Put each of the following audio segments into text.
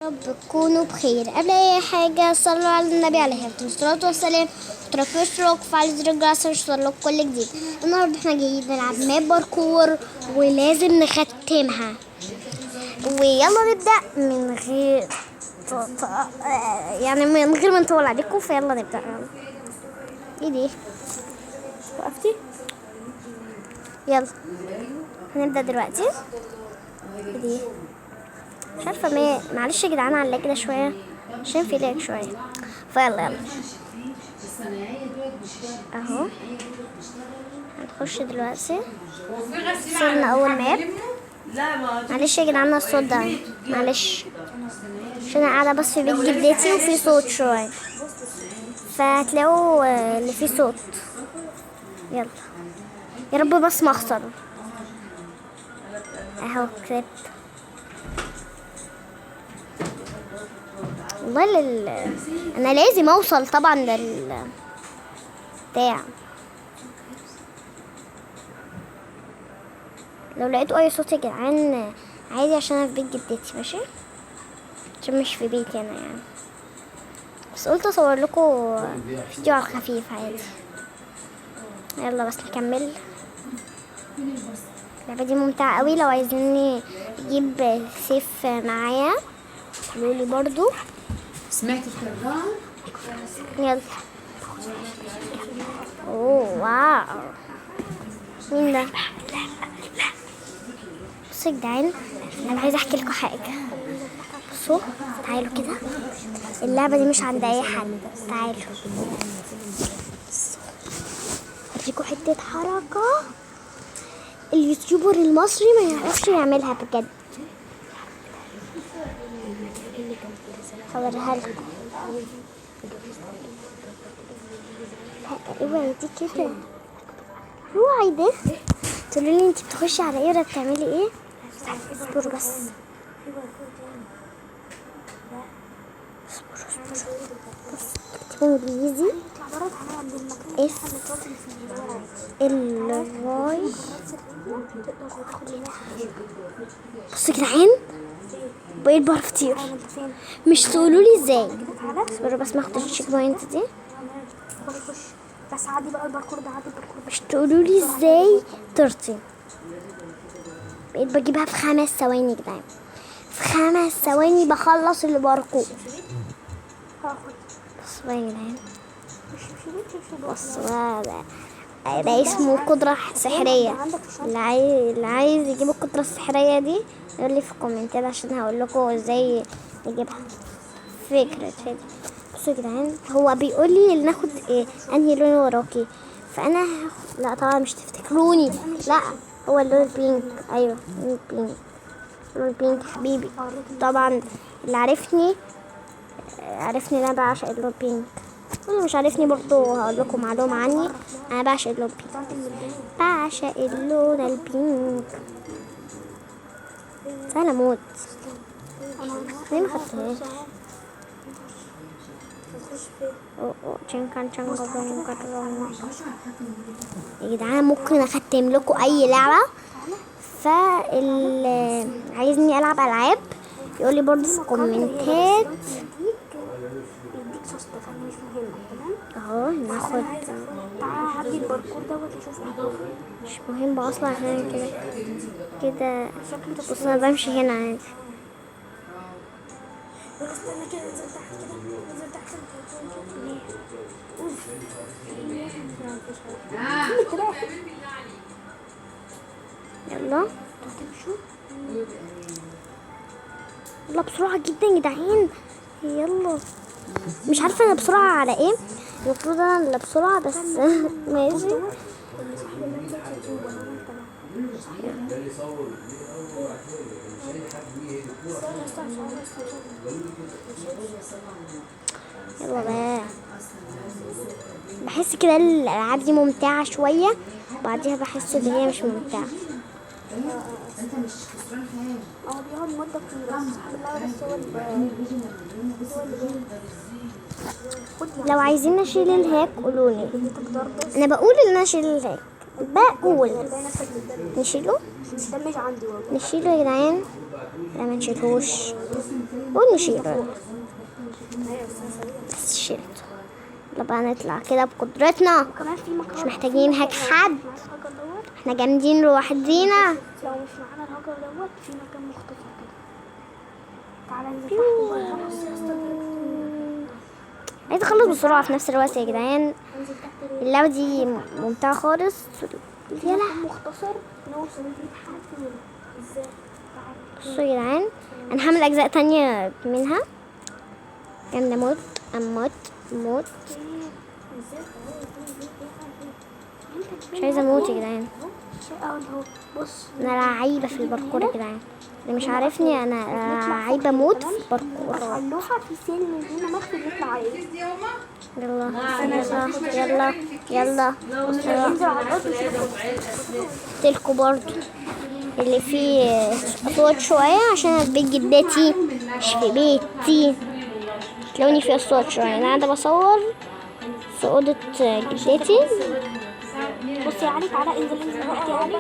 بتكونوا بخير. قبل اي حاجه صلوا على النبي عليه الصلاه والسلام، وتركوا اشتراك وفعلوا زر الجرس عشان يوصلكوا كل جديد. النهارده احنا جايين نلعب ماب باركور ولازم نختمها. ويلا نبدا من غير يعني من غير ما نطول عليكم، فيلا نبدا. ايه دي؟ وقفتي؟ يلا هنبدا دلوقتي. ايه دي؟ مش عارفه معلش يا جدعان على كده شويه عشان في لاج شويه، فيلا اهو هنخش دلوقتي. وصلنا اول ماب. معلش يا جدعان الصوت ده، معلش عشان انا قاعده بس في بيت جدتي وفي صوت شويه، فهتلاقوا اللي فيه صوت. يلا يا رب بس ما اخسر. اهو كريب. والله انا لازم اوصل طبعا بتاع. لو لقيتوا اي صوت يا جدعان عادي، عشان انا في بيت جدتي ماشي، عشان مش في بيتي انا يعني، بس قلت اصور لكم فيديو على خفيف عادي. يلا بس نكمل. اللعبه دي ممتعه قوي. لو عايزيني اجيب سيف معايا قولولي برضو. سمعتي الكربان؟ يلا. اوه واو، مين ده؟ بصوا يا جدعان، انا عايزه احكي لكم حاجه. بصوا تعالوا كده، اللعبه دي مش عند اي حد. تعالوا اديكوا حته حركه اليوتيوبر المصري ما يعرفش يعملها بجد. هوريها لكم. اوعي دي كده، اوعي ده. تقولوا لي انت بتخشي على ايه ولا بتعملي ايه؟ اصبروا بس، اكتبوا انجليزي اف ال واي. بصوا يا جدعان بقيت بعرف اطير. مش تقولوا لي ازاي، اصبروا بس ما اخدش التشيك بوينت دي. بس عادي بقى الباركور ده، عادي الباركور. مش تقولوا لي ازاي طرتي. بقيت بجيبها في 5 ثواني يا جدعان، في 5 ثواني بخلص الباركور. بص بقى يا جدعان، بص بقى ده اسمه قدرة سحرية. اللي عايز يجيب القدرة السحرية دي يقول لي في الكومنتات عشان هقول لكم ازاي نجيبها. فكرة. بصوا يا جدعان، هو بيقول لي ناخد ايه انهي لون وراكي، فانا لا طبعا مش تفتكروني، لا هو اللون البينك. ايوه اللون البينك، اللون البينك حبيبي. طبعا اللي عرفني ان انا بعشق اللون البينك، واللي مش عارفني برضو هقول لكم معلومة عني، انا بعشق اللون البينك، بعشق اللون البينك. سهل اموت. ليه ما خدتهاش؟ يا جدعان ممكن اختم لكم اي لعبه، عايزني العب العاب يقول لي برضه في الكومنتات. بيديك صوص فانا مش مهمه. تمام اهو ناخد. تعالى عدي الباركور دوت اشوف. مش مهم اصلا عشان كده بص انا بمشي هنا عادي. استنى كده، نزل تحت كده، نزل تحت ليه؟ يلا يلا بسرعة جدا يا جدعان، يلا. مش عارفة انا بسرعة على ايه، المفروض انا اللي بسرعة بس ماشي. يلا بقى، بحس كده الالعاب دي ممتعة شوية، بعدها بحس ان هي مش ممتعة. بيقعد مدة طويلة بس هو لو عايزين نشيل الهاك قولولي. انا بقول ان انا اشيل الهاك، بقول نشيله. ده مش عندي والله. نشيله يا جدعان، لا ما نشيلهوش. ونشيله، بس شيلته. يلا بقى نطلع كده بقدرتنا، وكمان في مكان مش محتاجين هاك حد، احنا جامدين لوحدينا. لو مش معانا الهاجر دوت في مكان مختصر كده. تعالى انزل تحت بره. عايز اخلص بسرعة في نفس الوقت يا جدعان. انزل تحت اللعبة دي ممتعة خالص. في مكان مختصر نوصل بيه لحد هنا. ازاي؟ تعالى. بصوا يا جدعان، انا هعمل اجزاء تانية منها. جامدة موت، اموت موت، مش عايزة اموت يا جدعان. اهو بص. انا لعيبة في الباركور يا جدعان، اللي مش عارفني انا لعيبة موت في الباركور. على اللوحة في سلم هنا مكتوب نطلع عليه. يلا يلا يلا يلا. انزل على الارض وشوف. قلتلكوا برضو اللي فيه صوت شوية عشان في بيت جدتي مش في بيتي، تلاقوني فيه الصوت شوية. انا قاعدة بصور في أوضة جدتي. بص يا علي تعالى انزل تحت يا علي.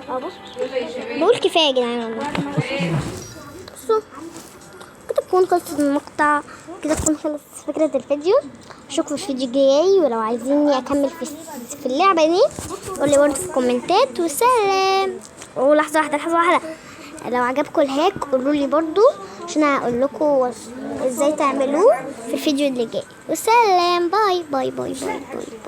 اه بص. بقول كفاية يا جدعان والله. بصوا كده تكون خلصت المقطع، كده تكون خلصت فكرة الفيديو. اشوفكم في الفيديو الجاي، ولو عايزيني اكمل في اللعبة دي قولي برضه في الكومنتات. وسلام. ولحظة واحدة لحظة واحدة، لو عجبكم الهاك قولولي برضه عشان اقول لكم ازاي تعملوه في الفيديو اللي جاي. وسلام. باي باي باي باي باي.